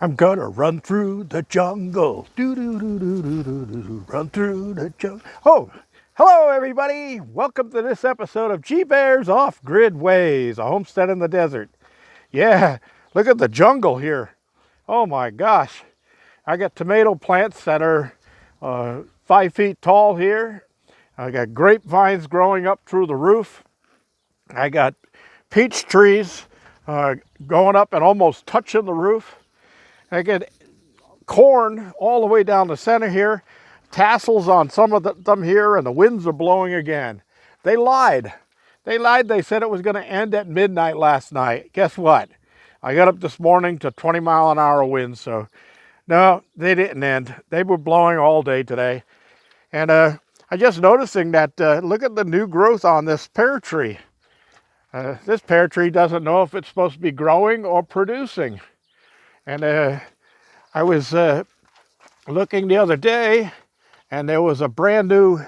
I'm gonna run through the jungle. Do do do do do do do. Run through the jungle. Oh, hello everybody. Welcome to this episode of G Bear's Off Grid Ways, a homestead in the desert. Yeah, look at the jungle here. Oh my gosh. I got tomato plants that are 5 feet tall here. I got grapevines growing up through the roof. I got peach trees going up and almost touching the roof. I get corn all the way down the center here, tassels on some of them here, and the winds are blowing again. They lied. They lied. They said it was going to end at midnight last night. Guess what? I got up this morning to 20-mile-an-hour winds, so no, they didn't end. They were blowing all day today. And I just noticing that, look at the new growth on this pear tree. This pear tree doesn't know if it's supposed to be growing or producing. And I was looking the other day, and there was a brand new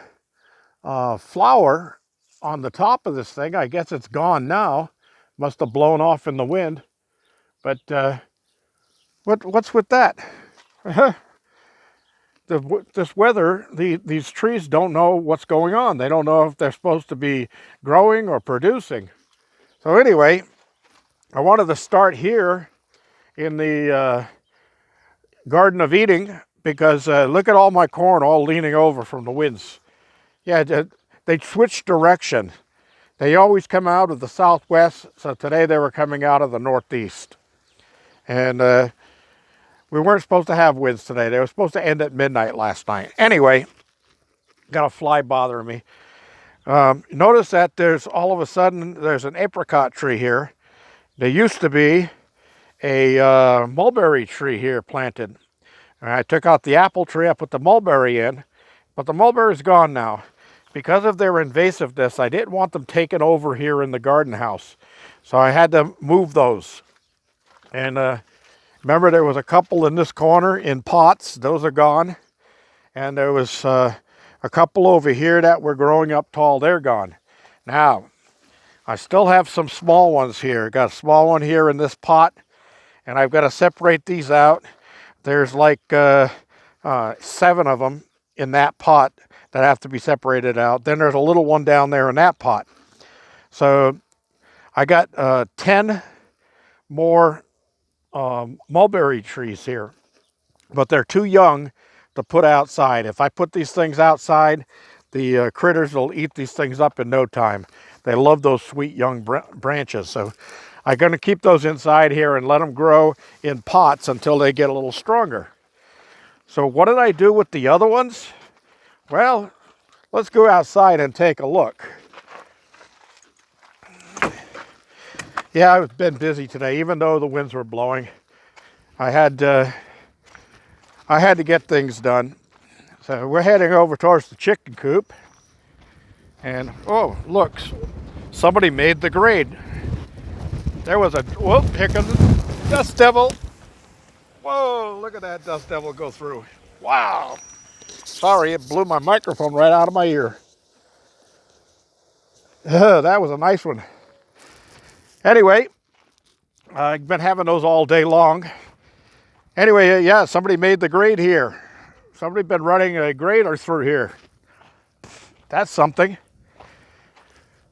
flower on the top of this thing. I guess it's gone now. Must have blown off in the wind. But what's with that? This weather, these trees don't know what's going on. They don't know if they're supposed to be growing or producing. So anyway, I wanted to start here in the Garden of Eden because look at all my corn all leaning over from the winds. Yeah, they switched direction. They always come out of the southwest, so today they were coming out of the northeast. And we weren't supposed to have winds today. They were supposed to end at midnight last night. Anyway, got a fly bothering me. Notice that there's all of a sudden, there's an apricot tree here. There used to be a mulberry tree here planted. And I took out the apple tree, I put the mulberry in, but the mulberry's gone now. Because of their invasiveness, I didn't want them taken over here in the garden house. So I had to move those. And remember, there was a couple in this corner in pots. Those are gone. And there was a couple over here that were growing up tall. They're gone. Now, I still have some small ones here. Got a small one here in this pot. And I've got to separate these out. There's like 7 of them in that pot that have to be separated out. Then there's a little one down there in that pot. So I got 10 more mulberry trees here, but they're too young to put outside. If I put these things outside, the critters will eat these things up in no time. They love those sweet young branches. So I'm going to keep those inside here and let them grow in pots until they get a little stronger. So what did I do with the other ones? Well, let's go outside and take a look. Yeah, I've been busy today, even though the winds were blowing. I had to get things done. So we're heading over towards the chicken coop. And, oh, look, somebody made the grade. There was a, whoop, here comes a dust devil. Whoa, look at that dust devil go through. Wow. Sorry, it blew my microphone right out of my ear. That was a nice one. Anyway, I've been having those all day long. Anyway, yeah, somebody made the grade here. Somebody been running a grader through here. That's something.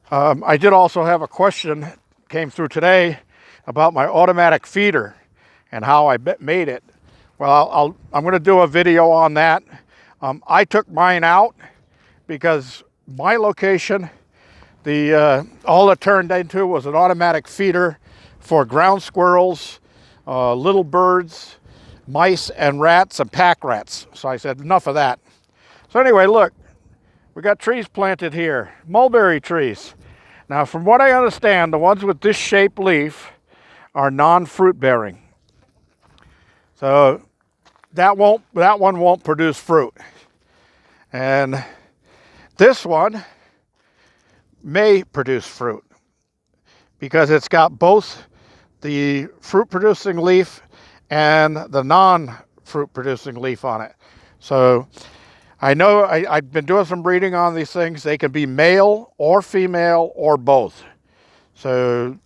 I did also have a question came through today about my automatic feeder and how I made it. Well, I'm going to do a video on that. I took mine out because my location, all it turned into was an automatic feeder for ground squirrels, little birds, mice and rats and pack rats. So I said, enough of that. So anyway, look, we got trees planted here, mulberry trees. Now, from what I understand, the ones with this shaped leaf are non-fruit bearing. So that one won't produce fruit. And this one may produce fruit because it's got both the fruit producing leaf and the non-fruit producing leaf on it. So I know I've been doing some reading on these things. They can be male or female or both. So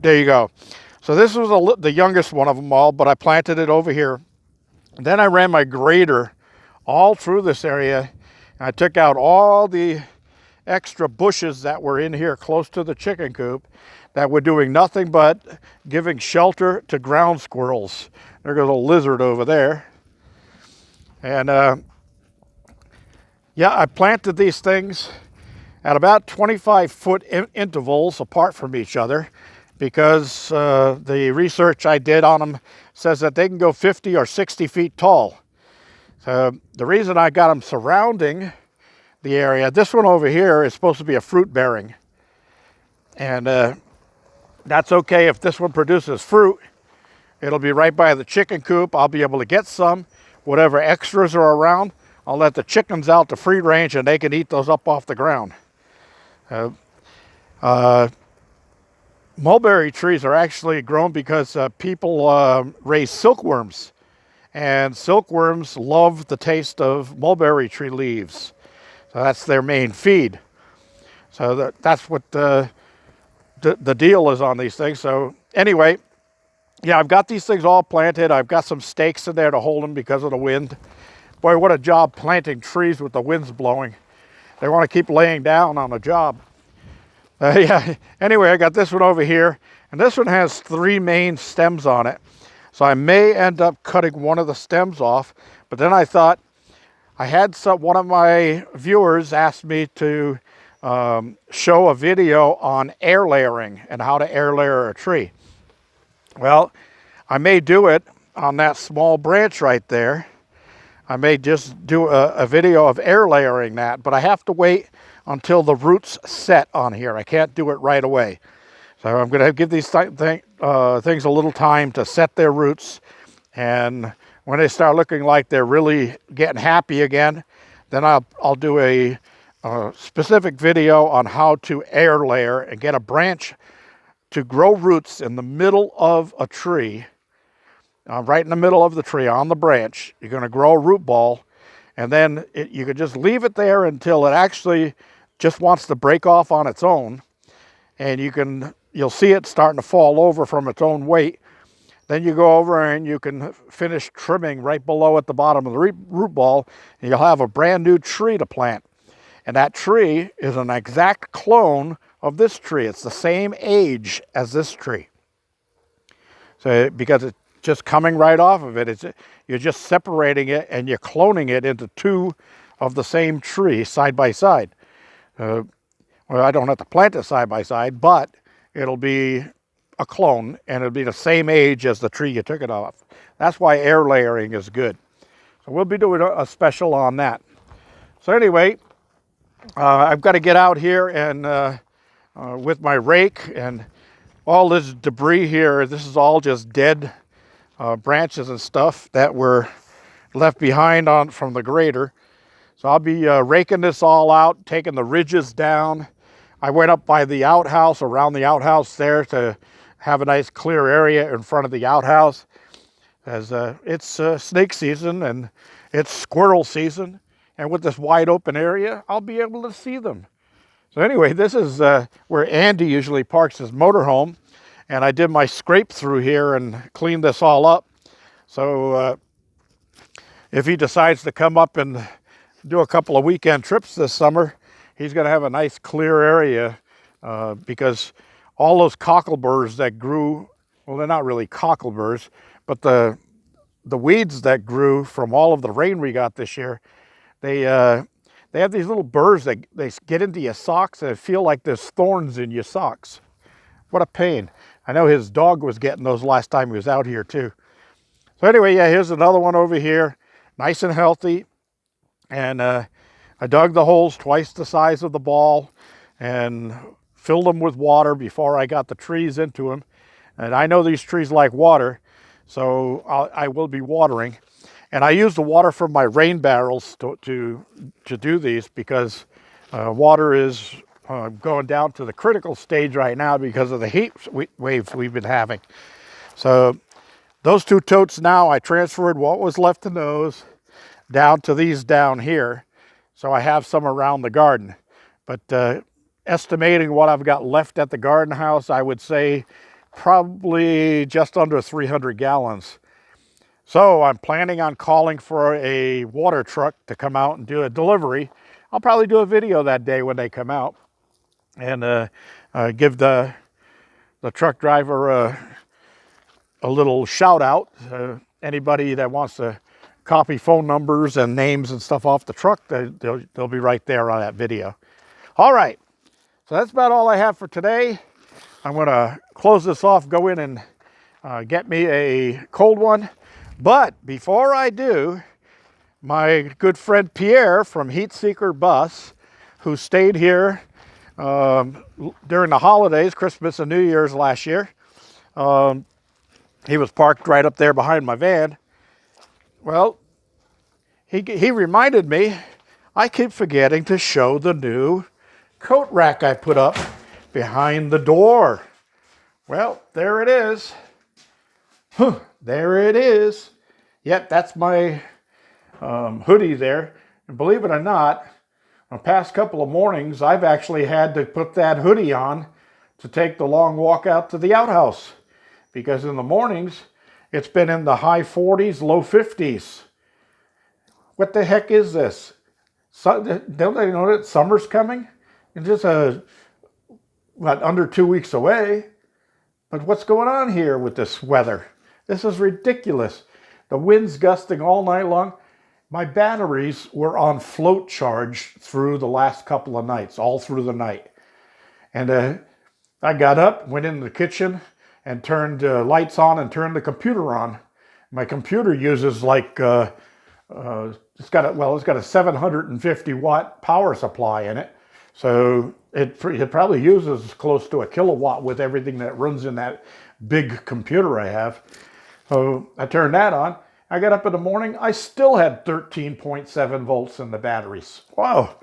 there you go. So this was the youngest one of them all, but I planted it over here. And then I ran my grader all through this area. And I took out all the extra bushes that were in here close to the chicken coop that were doing nothing but giving shelter to ground squirrels. There goes a lizard over there. And yeah, I planted these things at about 25-foot intervals apart from each other, because the research I did on them says that they can go 50 or 60 feet tall. So the reason I got them surrounding the area, this one over here is supposed to be a fruit bearing. And that's okay if this one produces fruit. It'll be right by the chicken coop. I'll be able to get some. Whatever extras are around, I'll let the chickens out to free range and they can eat those up off the ground. Mulberry trees are actually grown because people raise silkworms, and silkworms love the taste of mulberry tree leaves. So that's their main feed. So that's what the deal is on these things. So anyway, yeah, I've got these things all planted. I've got some stakes in there to hold them because of the wind. Boy, what a job planting trees with the winds blowing. They want to keep laying down on the job. Yeah. Anyway, I got this one over here, and this one has 3 main stems on it. So I may end up cutting one of the stems off, but then I thought, I had one of my viewers asked me to show a video on air layering and how to air layer a tree. Well, I may do it on that small branch right there. I may just do a video of air layering that, but I have to wait until the roots set on here. I can't do it right away. So I'm going to give these things a little time to set their roots. And when they start looking like they're really getting happy again, then I'll do a specific video on how to air layer and get a branch to grow roots in the middle of a tree. Right in the middle of the tree on the branch. You're going to grow a root ball, and then you could just leave it there until it actually just wants to break off on its own, and you'll see it starting to fall over from its own weight. Then you go over and you can finish trimming right below at the bottom of the root ball, and you'll have a brand new tree to plant. And that tree is an exact clone of this tree. It's the same age as this tree. So because it's just coming right off of it, you're just separating it and you're cloning it into 2 of the same tree side by side. Well, I don't have to plant it side by side, but it'll be a clone and it'll be the same age as the tree you took it off. That's why air layering is good. So we'll be doing a special on that. So anyway, I've got to get out here and with my rake and all this debris here. This is all just dead branches and stuff that were left behind from the grader. So I'll be raking this all out, taking the ridges down. I went up by the outhouse, around the outhouse there, to have a nice clear area in front of the outhouse, as it's snake season and it's squirrel season, and with this wide open area, I'll be able to see them. So anyway, this is where Andy usually parks his motorhome, and I did my scrape through here and cleaned this all up. So if he decides to come up and do a couple of weekend trips this summer, he's going to have a nice clear area because all those cockleburs that grew, well, they're not really cockleburs, but the weeds that grew from all of the rain we got this year, they have these little burrs that they get into your socks and feel like there's thorns in your socks. What a pain. I know his dog was getting those last time he was out here too. So anyway, yeah, here's another one over here, nice and healthy. And I dug the holes twice the size of the ball and filled them with water before I got the trees into them. And I know these trees like water, so I will be watering. And I use the water from my rain barrels to do these because water is going down to the critical stage right now because of the heat waves we've been having. So those 2 totes now, I transferred what was left in those down to these down here. So I have some around the garden. But estimating what I've got left at the garden house, I would say probably just under 300 gallons. So I'm planning on calling for a water truck to come out and do a delivery. I'll probably do a video that day when they come out and give the truck driver a little shout out. Anybody that wants to copy phone numbers and names and stuff off the truck, they'll be right there on that video. All right, so that's about all I have for today. I'm going to close this off, go in and get me a cold one. But before I do, my good friend Pierre from Heat Seeker Bus, who stayed here during the holidays, Christmas and New Year's last year, he was parked right up there behind my van. Well, he reminded me, I keep forgetting to show the new coat rack I put up behind the door. Well, there it is. There it is. Yep, that's my hoodie there. And believe it or not, the past couple of mornings, I've actually had to put that hoodie on to take the long walk out to the outhouse. Because in the mornings, it's been in the high 40s, low 50s. What the heck is this? Don't they know that summer's coming? It's just under 2 weeks away. But what's going on here with this weather? This is ridiculous. The wind's gusting all night long. My batteries were on float charge through the last couple of nights, all through the night. And I got up, went in the kitchen, and turned lights on and turned the computer on. My computer uses like, it's got a 750 watt power supply in it. So it probably uses close to a kilowatt with everything that runs in that big computer I have. So I turned that on. I got up in the morning, I still had 13.7 volts in the batteries. Wow.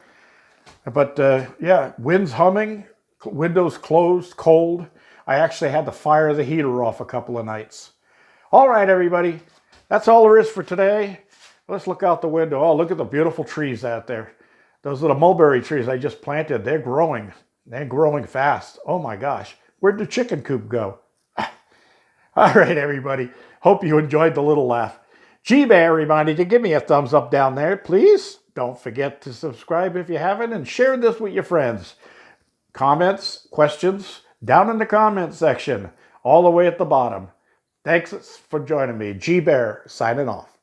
But yeah, wind's humming, windows closed, cold. I actually had to fire the heater off a couple of nights. All right, everybody. That's all there is for today. Let's look out the window. Oh, look at the beautiful trees out there. Those little mulberry trees I just planted, they're growing. They're growing fast. Oh my gosh. Where'd the chicken coop go? All right, everybody. Hope you enjoyed the little laugh. G-Bear reminded you, give me a thumbs up down there, please. Don't forget to subscribe if you haven't, and share this with your friends. Comments, questions, down in the comment section, all the way at the bottom. Thanks for joining me. G-Bear signing off.